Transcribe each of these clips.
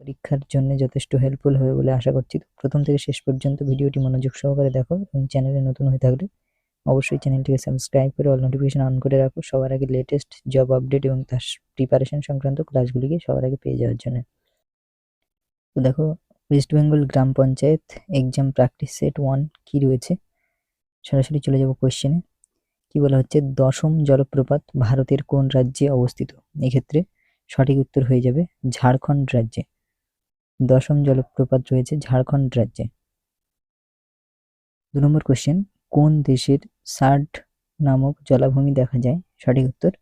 পরীক্ষার জন্য যথেষ্ট হেল্পফুল হবে বলে আশা করছি। প্রথম থেকে শেষ পর্যন্ত ভিডিওটি মনোযোগ সহকারে দেখো এবং চ্যানেলে নতুন হয়ে থাকলে অবশ্যই চ্যানেলটিকে সাবস্ক্রাইব করে অল নোটিফিকেশন অন করে রাখো সবার আগে লেটেস্ট জব আপডেট এবং তার প্রিপারেশন সংক্রান্ত ক্লাসগুলিকে সবার আগে পেয়ে যাওয়ার জন্য। তো দেখো, ওয়েস্ট বেঙ্গল গ্রাম পঞ্চায়েত এক্সাম প্র্যাকটিস সেট 1 কি রয়েছে, সরাসরি চলে যাব কোশ্চেনে। কি বলা হচ্ছে, দশম জলপ্রপাত ভারতের কোন রাজ্যে অবস্থিত? এক্ষেত্রে সঠিক উত্তর হয়ে যাবে ঝাড়খণ্ড রাজ্যে। দশম জলপ্রপাত রয়েছে ঝাড়খণ্ড রাজ্যে। 2 নম্বর কোশ্চেন, কোন দেশের সার্ড নামক জলাভূমি দেখা যায়? সঠিক উত্তর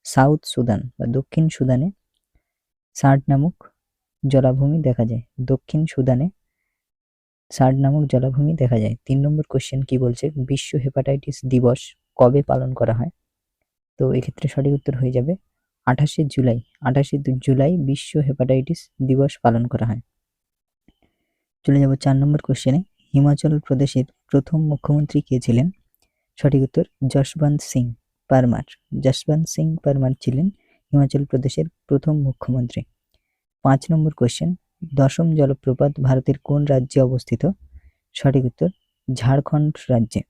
সাউথ সুদান বা দক্ষিণ সুদানে সার্ড নামক জলাভূমি দেখা যায়। দক্ষিণ সুদানে সার্ড নামক জলাভূমি দেখা যায়। 3 নম্বর কোশ্চেন কি বলছে, বিশ্ব হেপাটাইটিস দিবস কবে পালন করা হয়? তো এক্ষেত্রে সঠিক উত্তর হয়ে যাবে 28শে জুলাই। 28শে জুলাই বিশ্ব হেপাটাইটিস দিবস পালন করা হয়। চলে যাব 4 নম্বর কোশ্চেনে, হিমাচল প্রদেশের প্রথম মুখ্যমন্ত্রী কে ছিলেন? সঠিক উত্তর যশবন্ত সিং পারমার। যশবন্ত সিং পারমার ছিলেন হিমাচল প্রদেশের প্রথম মুখ্যমন্ত্রী। 5 নম্বর কোশ্চেন, দশম জলপ্রপাত ভারতের কোন রাজ্যে অবস্থিত? সঠিক উত্তর ঝাড়খণ্ড রাজ্যে।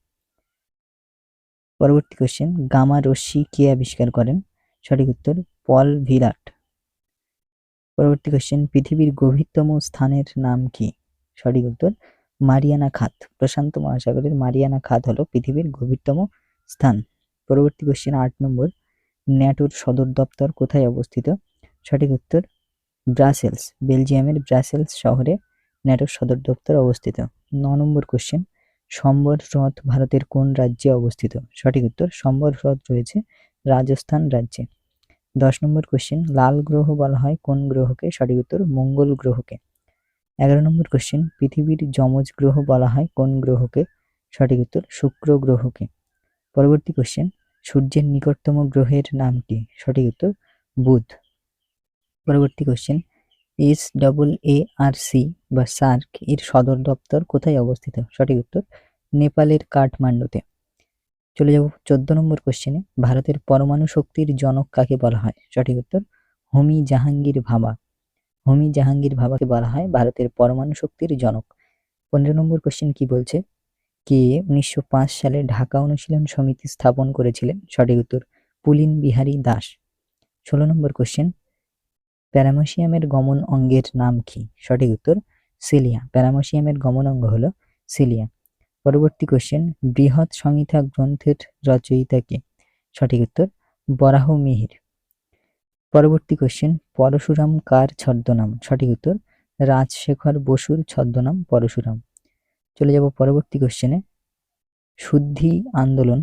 পরবর্তী কোশ্চেন, গামা রশ্মি কে আবিষ্কার করেন? সঠিক উত্তর পল ভিরাট। পরবর্তী কোশ্চেন, পৃথিবীর গভীরতম স্থানের নাম কি? সঠিক উত্তর মারিয়ানা খাত। প্রশান্ত মহাসাগরের মারিয়ানা খাত হলো পৃথিবীর গভীরতম স্থান। পরবর্তী কোশ্চেন 8 নম্বর, ন্যাটোর সদর দপ্তর কোথায় অবস্থিত? সঠিক উত্তর ব্রাসেলস। বেলজিয়ামের ব্রাসেলস শহরে ন্যাটোর সদর দপ্তর অবস্থিত। 9 নম্বর কোশ্চেন, সম্বর হ্রদ ভারতের কোন রাজ্যে অবস্থিত? সঠিক উত্তর সম্বর হ্রদ রয়েছে রাজস্থান রাজ্যে। 10 নম্বর কোশ্চেন, লাল গ্রহ বলা হয় কোন গ্রহকে? সঠিক উত্তর মঙ্গল গ্রহকে। 11 নম্বর কোশ্চেন, পৃথিবীর যমজ গ্রহ বলা হয় কোন গ্রহকে? সঠিক উত্তর শুক্র গ্রহকে। পরবর্তী কোশ্চেন, সূর্যের নিকটতম গ্রহের নাম কি? সঠিক উত্তর বুধ। পরবর্তী কোশ্চেন, SAARC বা সার্ক এর সদর দপ্তর কোথায় অবস্থিত? সঠিক উত্তর নেপালের কাঠমান্ডুতে। চলে যাব 14 নম্বর কোশ্চেনে, ভারতের পরমাণু শক্তির জনক কাকে বলা হয়? সঠিক উত্তর হোমি জাহাঙ্গীর ভাবা। হোমি জাহাঙ্গীর ভাবাকে বলা হয় ভারতের পরমাণু শক্তির জনক। 15 নম্বর কোশ্চেন কি বলছে, কে 1905 সালে ঢাকা অনুশীলন সমিতি স্থাপন করেছিলেন? সঠিক উত্তর পুলিন বিহারী দাস। 16 নম্বর কোশ্চেন, প্যারামেসিয়ামের গমন অঙ্গের নাম কি? সঠিক উত্তর সিলিয়া। প্যারামেসিয়ামের গমন অঙ্গ হলো সিলিয়া। পরবর্তী কোশ্চেন, বৃহৎ সংহিতা গ্রন্থের রচয়িতা কে? সঠিক উত্তর বরাহ মিহির। পরবর্তী কোশ্চেন, পরশুরাম কার ছদ্মনাম? সঠিক উত্তর রাজশেখর বসুর ছদ্মনাম পরশুরাম। চলে যাব পরবর্তী কোশ্চেনে, শুদ্ধি আন্দোলন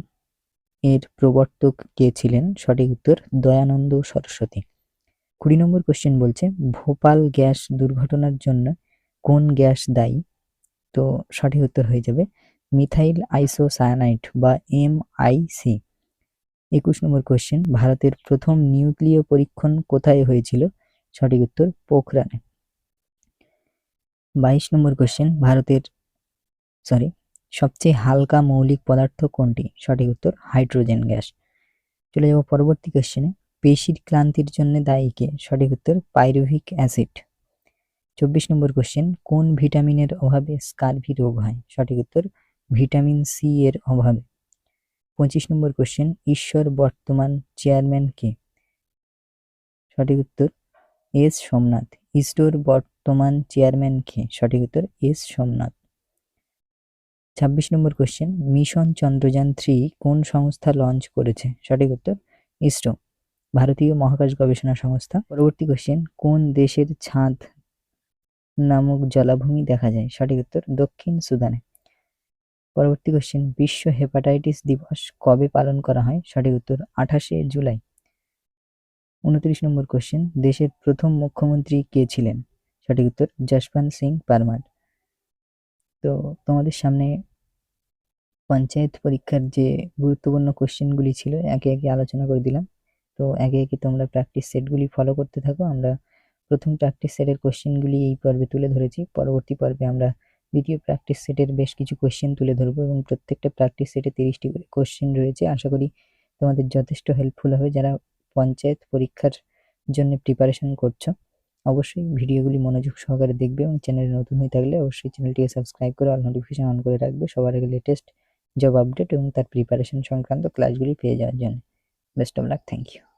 এর প্রবর্তক কে ছিলেন? সঠিক উত্তর দয়ানন্দ সরস্বতী। 20 নম্বর কোশ্চেন বলছে, ভোপাল গ্যাস দুর্ঘটনার জন্য কোন গ্যাস দায়ী? তো সঠিক উত্তর হয়ে যাবে মিথাইল আইসোসায়ানাইড বা MIC। 21 নম্বর কোশ্চেন, ভারতের প্রথম নিউক্লিয় পরীক্ষণ কোথায় হয়েছিল? সঠিক উত্তর পোখরানে। 22 নম্বর কোশ্চেন, সবচেয়ে হালকা মৌলিক পদার্থ কোনটি? সঠিক উত্তর হাইড্রোজেন গ্যাস। চলে যাব পরবর্তী কোশ্চেনে, পেশির ক্লান্তির জন্য দায়ী কে? সঠিক উত্তর পাইরুভিক অ্যাসিড। 24 নম্বর কোশ্চেন, কোন ভিটামিনের অভাবে স্কারভি রোগ হয়? সঠিক উত্তর ভিটামিন সি এর অভাবে। 25 নম্বর কোশ্চেন, ঈশ্বর বর্তমান চেয়ারম্যান কে? সঠিক উত্তর এস সোমনাথ। ইসরোর বর্তমান চেয়ারম্যান কে? সঠিক উত্তর এস সোমনাথ। 26 নম্বর কোশ্চেন, মিশন চন্দ্রযান 3 কোন সংস্থা লঞ্চ করেছে? সঠিক উত্তর ইসরো, ভারতীয় মহাকাশ গবেষণা সংস্থা। পরবর্তী কোশ্চেন, কোন দেশের ছাদ নামক জলাভূমি দেখা যায়? সঠিক উত্তর দক্ষিণ সুদানে। পরবর্তী কোশ্চেন, বিশ্ব হেপাটাইটিস দিবস কবে পালন করা হয়? সঠিক উত্তর 28শে জুলাই। 29 নম্বর কোশ্চেন, দেশের প্রথম মুখ্যমন্ত্রী কে ছিলেন? সঠিক উত্তর যশবন্ত সিং পারমার। তো তোমাদের সামনে পঞ্চায়েত পরীক্ষার যে গুরুত্বপূর্ণ কোশ্চেনগুলি ছিল একে একে আলোচনা করে দিলাম। তো একে একে তোমরা প্র্যাকটিস সেটগুলি ফলো করতে থাকো। আমরা প্রথম প্র্যাকটিস সেটের কোশ্চেনগুলি এই পর্বে তুলে ধরেছি। পরবর্তী পর্বে আমরা দ্বিতীয় প্র্যাকটিস সেটের বেশ কিছু কোশ্চেন তুলে ধরবো এবং প্রত্যেকটা প্র্যাকটিস সেটে 30টি করে কোশ্চেন রয়েছে। আশা করি তোমাদের যথেষ্ট হেল্পফুল হবে যারা পঞ্চায়েত পরীক্ষার জন্য প্রিপারেশন করছো। অবশ্যই ভিডিওগুলি মনোযোগ সহকারে দেখবে এবং চ্যানেলে নতুন হয়ে থাকলে অবশ্যই চ্যানেলটিকে সাবস্ক্রাইব করে অল নোটিফিকেশন অন করে রাখবে সবার আগে লেটেস্ট জব আপডেট এবং তার প্রিপারেশন সংক্রান্ত ক্লাসগুলি পেয়ে যাওয়ার জন্য। Best of luck, thank you.